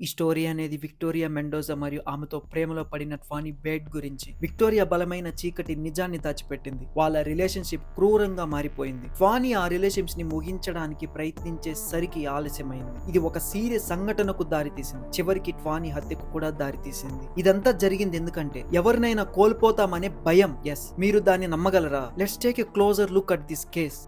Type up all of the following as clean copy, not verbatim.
ఈ స్టోరీ అనేది Victoria Mendoza మరియు ఆమెతో ప్రేమలో పడిన ట్వానీ బేట్ గురించి. విక్టోరియా బలమైన చీకటి నిజాన్ని దాచిపెట్టింది. వాళ్ళ రిలేషన్షిప్ క్రూరంగా మారిపోయింది. ట్వానీ ఆ రిలేషన్స్ ని ముగించడానికి ప్రయత్నించేసరికి ఆలస్యమైంది. ఇది ఒక సీరియస్ సంఘటనకు దారితీసింది. చివరికి ట్వానీ హత్యకు కూడా దారితీసింది. ఇదంతా జరిగింది ఎందుకంటే ఎవరినైనా కోల్పోతామనే భయం. ఎస్, మీరు దాన్ని నమ్మగలరా? Let's take a closer look at this case.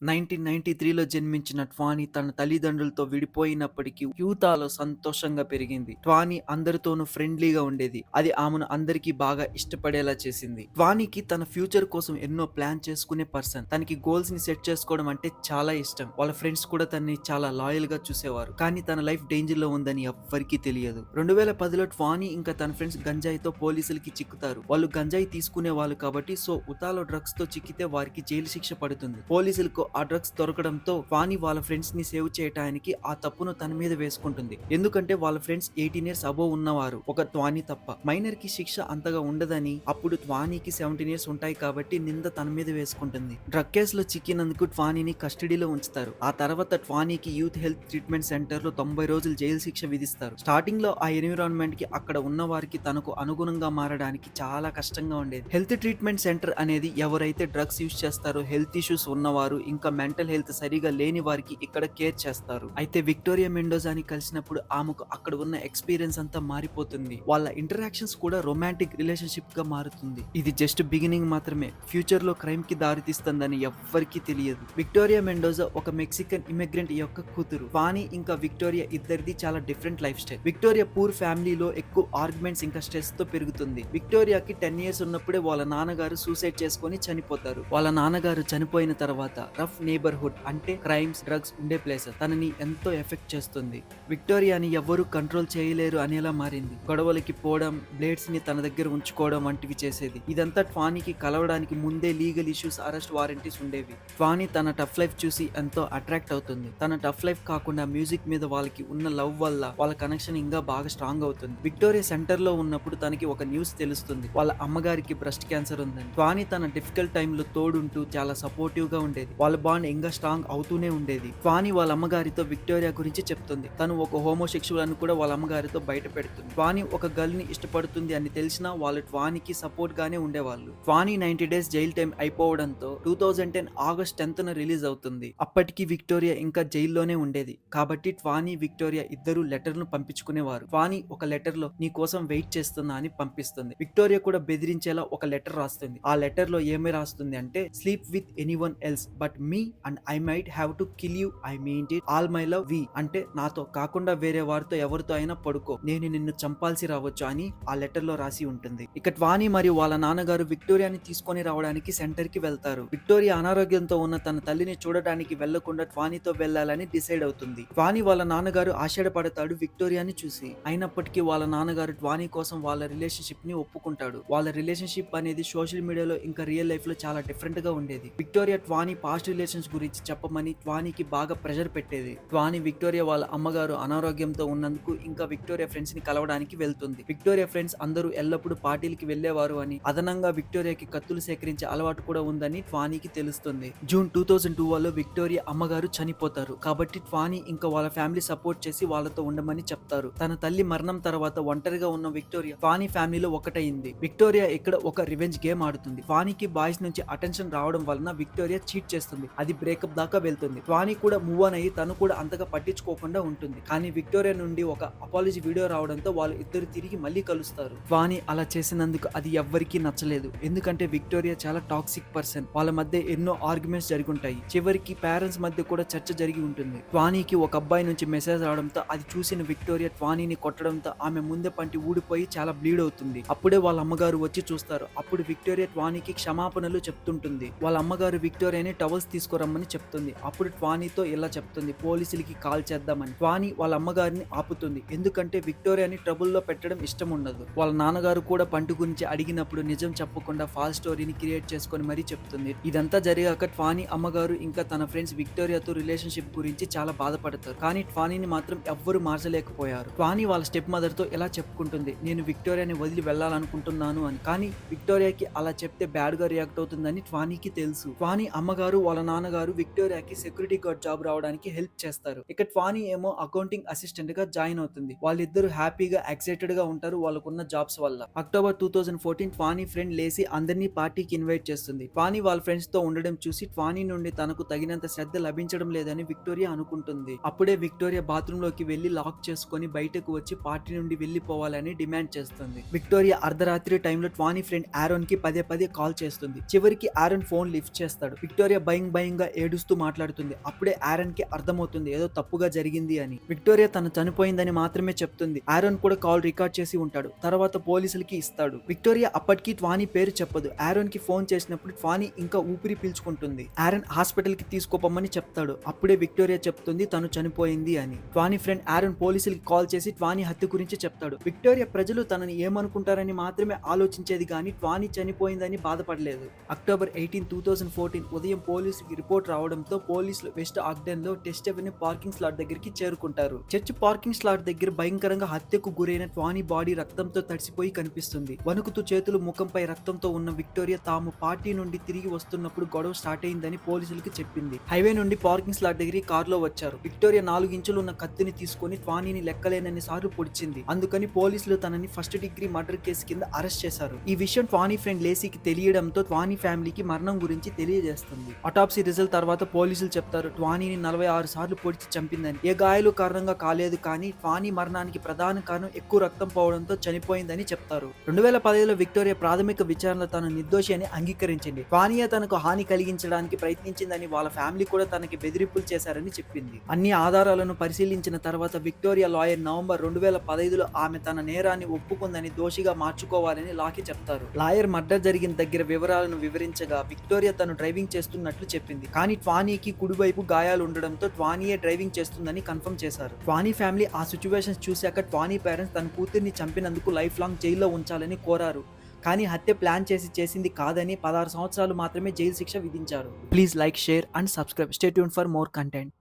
1993లో జన్మించిన ట్వానీ తన తల్లిదండ్రులతో విడిపోయినప్పటికీ యూతాలో సంతోషంగా పెరిగింది. ట్వానీ అందరితోనూ ఫ్రెండ్లీగా ఉండేది. అది ఆమెను అందరికీ బాగా ఇష్టపడేలా చేసింది. ట్వానీకి తన ఫ్యూచర్ కోసం ఎన్నో ప్లాన్ చేసుకునే పర్సన్. తనకి గోల్స్ ని సెట్ చేసుకోవడం అంటే చాలా ఇష్టం. వాళ్ళ ఫ్రెండ్స్ కూడా తనని చాలా లాయల్ గా చూసేవారు. కానీ తన లైఫ్ డేంజర్ లో ఉందని ఎవ్వరికీ తెలియదు. 2010లో ట్వానీ ఇంకా తన ఫ్రెండ్స్ గంజాయితో పోలీసులకి చిక్కుతారు. వాళ్ళు గంజాయి తీసుకునే వాళ్ళు కాబట్టి సో ఉతాలో డ్రగ్స్ తో చిక్కితే వారికి జైలు శిక్ష పడుతుంది. పోలీసులకు ఆ డ్రగ్స్ దొరకడంతో వాణి వాళ్ళ ఫ్రెండ్స్ ని సేవ్ చేయడానికి ఆ తప్పును తన మీద వేసుకుంటుంది. ఎందుకంటే వాళ్ళ ఫ్రెండ్స్ 18 ఇయర్స్ అబోవ్ ఉన్నవారు, ఒక ట్వానీ తప్ప. మైనర్ కి శిక్ష అంతగా ఉండదని, అప్పుడు ట్వానీకి 17 ఇయర్స్ ఉంటాయి కాబట్టి నింద తన మీద వేసుకుంటుంది. డ్రగ్ కేసులో చిక్కినందుకు ట్వానీని కస్టడీలో ఉంచుతారు. ఆ తర్వాత ట్వానీకి యూత్ హెల్త్ ట్రీట్మెంట్ సెంటర్ లో 90 రోజులు జైలు శిక్ష విధిస్తారు. స్టార్టింగ్ లో ఆ ఎన్విరాన్మెంట్ కి అక్కడ ఉన్న వారికి తనకు అనుగుణంగా మారడానికి చాలా కష్టంగా ఉండేది. హెల్త్ ట్రీట్మెంట్ సెంటర్ అనేది ఎవరైతే డ్రగ్స్ యూజ్ చేస్తారో, హెల్త్ ఇష్యూస్ ఉన్నవారు, ఇంకా మెంటల్ హెల్త్ సరిగా లేని వారికి ఇక్కడ కేర్ చేస్తారు. అయితే విక్టోరియా మెండోజాని కలిసినప్పుడు ఆమెకు అక్కడ ఉన్న ఎక్స్పీరియన్స్ అంతా మారిపోతుంది. వాళ్ళ ఇంటరాక్షన్స్ కూడా రొమాంటిక్ రిలేషన్షిప్ గా మారుతుంది. ఇది జస్ట్ బిగినింగ్ మాత్రమే. ఫ్యూచర్ లో క్రైమ్ కి దారితీస్తుందని ఎవ్వరికీ తెలియదు. విక్టోరియా మెండోజా ఒక మెక్సికన్ ఇమిగ్రెంట్ యొక్క కూతురు. వాణి ఇంకా విక్టోరియా ఇద్దరిది చాలా different life style. Victoria poor ఫ్యామిలీలో ఎక్కువ ఆర్గ్యుమెంట్స్ ఇంకా స్ట్రెస్ తో పెరుగుతుంది. విక్టోరియాకి 10 ఇయర్స్ ఉన్నప్పుడే వాళ్ళ నాన్నగారు సూసైడ్ చేసుకొని చనిపోతారు. వాళ్ళ నాన్నగారు చనిపోయిన తర్వాత రఫ్ నేబర్హుడ్ అంటే క్రైమ్స్, డ్రగ్స్ ఉండే ప్లేస్ తనని ఎంతో ఎఫెక్ట్ చేస్తుంది. విక్టోరియాని ఎవ్వరూ కంట్రోల్ చేయలేరు అనేలా మారింది. గొడవలకి పోవడం, బ్లేడ్స్ ని తన దగ్గర ఉంచుకోవడం వంటివి చేసేది. ఇదంతా ట్వానీకి కలవడానికి ముందే లీగల్ ఇష్యూస్, అరెస్ట్ వారెంటీస్ ఉండేవి. ట్వానీ తన టఫ్ లైఫ్ చూసి ఎంతో అట్రాక్ట్ అవుతుంది. తన టఫ్ లైఫ్ కాకుండా మ్యూజిక్ మీద వాళ్ళకి ఉన్న లవ్ వల్ల వాళ్ళ కనెక్షన్ ఇంకా బాగా స్ట్రాంగ్ అవుతుంది. విక్టోరియా సెంటర్ లో ఉన్నప్పుడు తనకి ఒక న్యూస్ తెలుస్తుంది. వాళ్ళ అమ్మగారికి బ్రెస్ట్ క్యాన్సర్ ఉందని. ట్వానీ తన డిఫికల్ట్ టైమ్ లో తోడుంటూ చాలా సపోర్టివ్ గా ఉండేది. వాళ్ళ బాండ్ ఇంకా స్ట్రాంగ్ అవుతూనే ఉండేది. ట్వానీ వాళ్ళ అమ్మగారితో విక్టోరియా గురించి చెప్తుంది. తను ఒక హోమోసెక్షువల్ అని కూడా వాళ్ళ అమ్మగారితో బయట పెడుతుంది. ట్వానీ ఒక గర్ల్ ని ఇష్టపడుతుంది అని తెలిసినా వాళ్ళు ట్వానీకి సపోర్ట్ గానే ఉండేవాళ్ళు. ట్వానీ 90 డేస్ జైల్ టైం అయిపోవడంతో 2010 ఆగస్ట్ 10th రిలీజ్ అవుతుంది. అప్పటికి విక్టోరియా ఇంకా జైల్లోనే ఉండేది. కాబట్టి ట్వానీ, విక్టోరియా ఇద్దరు లెటర్ ను పంపించుకునేవారు. ట్వానీ ఒక లెటర్ లో నీ కోసం వెయిట్ చేస్తున్నా అని పంపిస్తుంది. విక్టోరియా కూడా బెదిరించేలా ఒక లెటర్ రాస్తుంది. ఆ లెటర్ లో ఏమి రాస్తుంది అంటే, sleep with anyone else but me and I might have to kill you, I mean it, all my love V, అంటే నాతో కాకుండా వేరే వారితో ఎవరితో అయినా పడుకో, నేను నిన్ను చంపాల్సి రావచ్చు అని ఆ లెటర్ లో రాసి ఉంటుంది. ఇక ట్వానీ మరియు వాళ్ళ నాన్నగారు విక్టోరియాని తీసుకొని రావడానికి సెంటర్ కి వెళ్తారు. విక్టోరియా అనారోగ్యంతో ఉన్న తన తల్లిని చూడటానికి వెళ్లకుండా ట్వానీతో వెళ్లాలని డిసైడ్ అవుతుంది. ట్వానీ వాళ్ళ నాన్నగారు ఆశ్చర్యపడతాడు విక్టోరియాని చూసి. అయినప్పటికీ వాళ్ళ నాన్నగారు ట్వానీ కోసం వాళ్ళ రిలేషన్షిప్ ని ఒప్పుకుంటాడు. వాళ్ళ రిలేషన్షిప్ అనేది సోషల్ మీడియాలో ఇంకా రియల్ లైఫ్ లో చాలా డిఫరెంట్ గా ఉండేది. విక్టోరియా ట్వానీ పాస్ట్ రిలేషన్స్ గురించి చెప్పమని ట్వానీకి బాగా ప్రెషర్ పెట్టేది. ట్వానీ విక్టోరియా వాళ్ళ అమ్మగారు అనారోగ్యంతో ఉన్నందుకు ఇంకా విక్టోరియా ఫ్రెండ్స్ ని కలవడానికి వెళ్తుంది. విక్టోరియా ఫ్రెండ్స్ అందరూ ఎల్లప్పుడూ పార్టీలకి వెళ్లేవారు అని, అదనంగా విక్టోరియాకి కత్తులు సేకరించే అలవాటు కూడా ఉందని ట్వానీకి తెలుస్తుంది. జూన్ 2012లో విక్టోరియా అమ్మగారు చనిపోతారు. కాబట్టి ట్వానీ ఇంకా వాళ్ళ ఫ్యామిలీ సపోర్ట్ చేసి వాళ్ళతో ఉండమని చెప్తారు. తన తల్లి మరణం తర్వాత ఒంటరిగా ఉన్న విక్టోరియా ట్వానీ ఫ్యామిలీలో ఒకటైంది. విక్టోరియా ఇక్కడ ఒక రివెంజ్ గేమ్ ఆడుతుంది. ట్వానీకి బాయ్స్ నుంచి అటెన్షన్ రావడం వలన విక్టోరియా చీట్ చేస్తుంది. అది బ్రేకప్ దాకా వెళ్తుంది. ట్వానీ కూడా మూవ్ ఆన్ అయ్యి తను కూడా అంతగా పట్టించుకోకుండా ఉంటుంది. కానీ విక్టోరియా నుండి ఒక అపాలజీ వీడియో రావడంతో వాళ్ళు ఇద్దరు తిరిగి మళ్ళీ కలుస్తారు. ట్వానీ అలా చేసినందుకు అది ఎవ్వరికీ నచ్చలేదు. ఎందుకంటే విక్టోరియా చాలా టాక్సిక్ పర్సన్. వాళ్ళ మధ్య ఎన్నో ఆర్గ్యుమెంట్స్ జరుగుంటాయి. చివరికి పేరెంట్స్ మధ్య కూడా చర్చ జరిగి ఉంటుంది. ట్వానీకి ఒక అబ్బాయి నుంచి మెసేజ్ రావడంతో అది చూసిన విక్టోరియా ట్వానీని కొట్టడంతో ఆమె ముందే పంటి ఊడిపోయి చాలా బ్లీడ్ అవుతుంది. అప్పుడే వాళ్ళ అమ్మగారు వచ్చి చూస్తారు. అప్పుడు విక్టోరియా ట్వానీకి క్షమాపణలు చెప్తుంటుంది. వాళ్ళ అమ్మగారు విక్టోరియాని టవల్స్ తీసుకురమ్మని చెప్తుంది. అప్పుడు ట్వానీతో ఇలా చెప్తుంది, పోలీసులకి కాల్ చేద్దామని. ట్వానీ వాళ్ళ అమ్మగారిని ఆపుతుంది. ఎందుకంటే విక్టోరియాని ట్రబుల్లో పెట్టడం ఇష్టం ఉండదు. వాళ్ళ నాన్నగారు కూడా పంట గురించి అడిగినప్పుడు నిజం చెప్పకుండా ఫాల్స్ స్టోరీని క్రియేట్ చేసుకొని మరీ చెప్తుంది. ఇదంతా జరిగాక ట్వానీ అమ్మగారు ఇంకా తన ఫ్రెండ్స్ విక్టోరియాతో రిలేషన్షిప్ గురించి చాలా బాధపడతారు. కానీ ట్వానీని మాత్రం ఎవ్వరూ మార్చలేకపోయారు. ట్వానీ వాళ్ళ స్టెప్ మదర్ తో ఇలా చెప్పుకుంటుంది, నేను విక్టోరియాని వదిలి వెళ్ళాలనుకుంటున్నాను అని. కానీ విక్టోరియాకి అలా చెప్తే బ్యాడ్ గా రియాక్ట్ అవుతుందని ట్వానీకి తెలుసు. ట్వానీ అమ్మగారు వాళ్ళ వాళ్ళ నాన్నగారు విక్టోరియాకి సెక్యూరిటీ గార్డ్ జాబ్ రావడానికి హెల్ప్ చేస్తారు. ఇక ట్వానీ ఏమో అకౌంటింగ్ అసిస్టెంట్ గా జాయిన్ అవుతుంది. వాళ్ళిద్దరూ హ్యాపీగా ఎక్సైటెడ్ గా ఉంటారు వాళ్ళకున్న జాబ్స్ వల్ల. అక్టోబర్ 2014 ట్వానీ ఫ్రెండ్ లేసి అందరినీ పార్టీకి ఇన్వైట్ చేస్తుంది. ట్వానీ వాళ్ళ ఫ్రెండ్స్ తో ఉండడం చూసి ట్వానీ నుండి తనకు తగినంత శ్రద్ధ లభించడం లేదని విక్టోరియా అనుకుంటుంది. అప్పుడే విక్టోరియా బాత్రూమ్ లోకి వెళ్లి లాక్ చేసుకుని బయటకు వచ్చి పార్టీ నుండి వెళ్లిపోవాలని డిమాండ్ చేస్తుంది. విక్టోరియా అర్ధరాత్రి టైంలో ట్వానీ ఫ్రెండ్ ఆరోన్ కి పదే పదే కాల్ చేస్తుంది. చివరికి ఆరోన్ ఫోన్ లిఫ్ట్ చేస్తాడు. విక్టోరియా భయంగా ఏడుస్తూ మాట్లాడుతుంది. అప్పుడే ఆరోన్ కి అర్థమవుతుంది ఏదో తప్పుగా జరిగింది అని. విక్టోరియా తను చనిపోయిందని మాత్రమే చెప్తుంది. ఆరోన్ కూడా కాల్ రికార్డ్ చేసి ఉంటాడు. తర్వాత పోలీసులకి ఇస్తాడు. విక్టోరియా అప్పటికి ట్వానీ పేరు చెప్పదు. ఆరోన్ కి ఫోన్ చేసినప్పుడు ట్వానీ ఇంకా ఊపిరి పీల్చుకుంటుంది. ఆరోన్ హాస్పిటల్ కి తీసుకోపోమని చెప్తాడు. అప్పుడే విక్టోరియా చెప్తుంది తను చనిపోయింది అని. ట్వానీ ఫ్రెండ్ ఆరోన్ పోలీసులకి కాల్ చేసి ట్వానీ హత్య గురించి చెప్తాడు. విక్టోరియా ప్రజలు తనని ఏమనుకుంటారని మాత్రమే ఆలోచించేది కానీ ట్వానీ చనిపోయిందని బాధపడలేదు. అక్టోబర్ 18, 2014 ఉదయం పోలీసుకి రిపోర్ట్ రావడంతో పోలీసులు వెస్ట్ ఆగ్డెన్ లో టెస్ట్ అవెన్యూ పార్కింగ్ స్లాట్ దగ్గరికి చేరుకుంటారు. చర్చ్ పార్కింగ్ స్లాట్ దగ్గర భయంకరంగా హత్యకు గురైన ట్వానీ బాడీ రక్తంతో తడిసిపోయి కనిపిస్తుంది. వణుకుతూ చేతులు ముఖంపై రక్తంతో ఉన్న విక్టోరియా తాము పార్టీ నుండి తిరిగి వస్తున్నప్పుడు గొడవ స్టార్ట్ అయిందని పోలీసులకు చెప్పింది. హైవే నుండి పార్కింగ్ స్లాట్ దగ్గరికి కారులో వచ్చారు. విక్టోరియా 4 ఇంచులు ఉన్న కత్తిని తీసుకుని ట్వానీని లెక్కలేనన్ని సార్లు పొడిచింది. అందుకని పోలీసులు తనని ఫస్ట్ డిగ్రీ మర్డర్ కేసు కింద అరెస్ట్ చేశారు. ఈ విషయం ట్వానీ ఫ్రెండ్ లేసీకి తెలియడంతో ట్వానీ ఫ్యామిలీకి మరణం గురించి తెలియజేస్తుంది. అటాప్సీ రిజల్ట్ తర్వాత పోలీసులు చెప్తారు ట్వానీని 46 సార్లు పొడిచి చంపిందని. ఏ గాయాలు కారణంగా కాలేదు కానీ ట్వానీ మరణానికి ప్రధాన కారణం ఎక్కువ రక్తం పోవడంతో చనిపోయిందని చెప్తారు. 2015లో విక్టోరియా ప్రాథమిక విచారణలో తన నిర్దోషి అని అంగీకరించింది. ట్వానియా తనకు హాని కలిగించడానికి ప్రయత్నించిందని వాళ్ళ ఫ్యామిలీ కూడా తనకి బెదిరింపులు చేశారని చెప్పింది. అన్ని ఆధారాలను పరిశీలించిన తర్వాత విక్టోరియా లాయర్ నవంబర్ 2015లో ఆమె తన నేరాన్ని ఒప్పుకుందని దోషిగా మార్చుకోవాలని లాకి చెప్తారు. లాయర్ మర్డర్ జరిగిన దగ్గర వివరాలను వివరించగా విక్టోరియా తను డ్రైవింగ్ చేస్తున్నట్లు చెప్పింది. కానీ ట్వానీకి కుడివైపు గాయాలు ఉండడంతో ట్వానీయే డ్రైవింగ్ చేస్తుందని కన్ఫర్మ్ చేశారు. ట్వానీ ఫ్యామిలీ ఆ సిచ్యువేషన్స్ చూశాక ట్వానీ పేరెంట్స్ తన కూతుర్ని చంపినందుకు లైఫ్ లాంగ్ జైల్లో ఉంచాలని కోరారు. కానీ హత్య ప్లాన్ చేసింది కాదని 16 సంవత్సరాలు మాత్రమే జైలు శిక్ష విధించారు. Please like, share and subscribe. Stay tuned for more content.